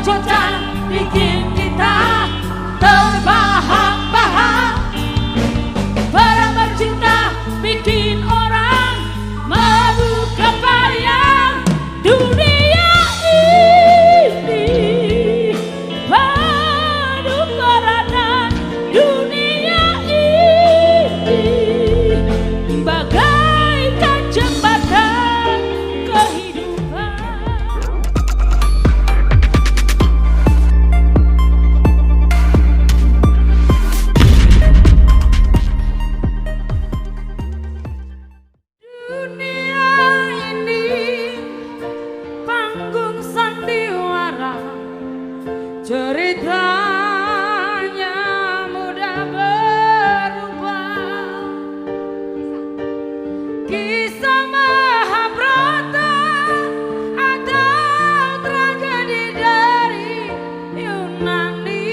bermercutan bikin kita terbahak-bahak. Perang cinta bikin orang mabuk kepayang. Dunia ini penuh peranan. Dunia ini bagaikan jembatan kehidupan. Ceritanya mudah berubah, kisah Mahabharata atau tragedi dari Yunani.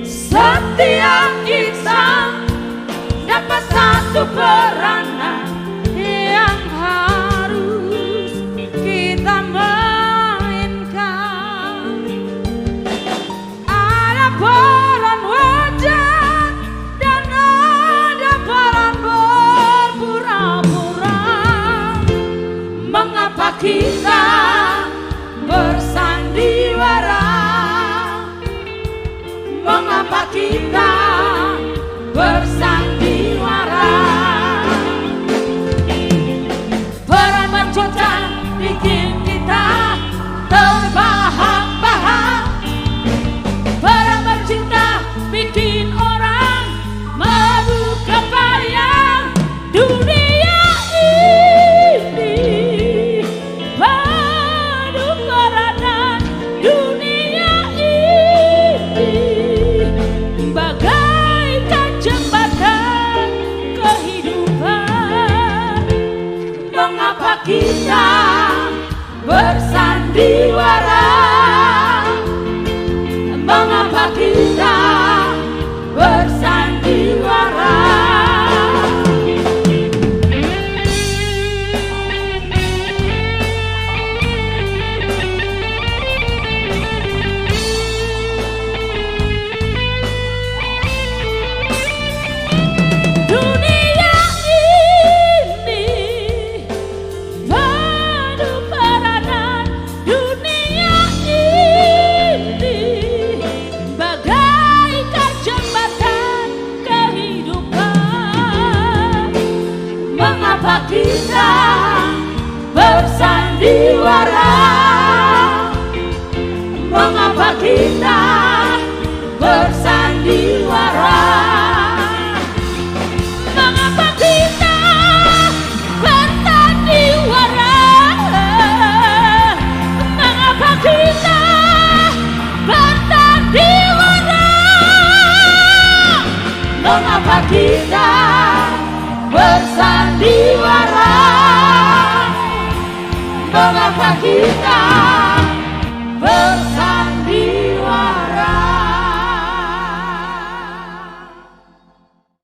Setiap insan dapat satu peranan yang harus kita mainkan. Ada peran wajar dan ada peran berpura-pura. Mengapa kita bersandiwara? Mengapa kita bersandiwara? Bikin kita terbahak-bahak. Perang bercinta bikin orang mabuk kepayang. Dunia ini penuh peranan. Dunia ini bagaikan jembatan kehidupan. Mengapa kita bersandiwara? Mengapa kita bersandiwara? Kita bersandiwara. Mengapa kita bersandiwara? Mengapa kita bersandiwara? Mengapa kita bersandiwara? Mengapa kita bersandiwara? Mengapa kita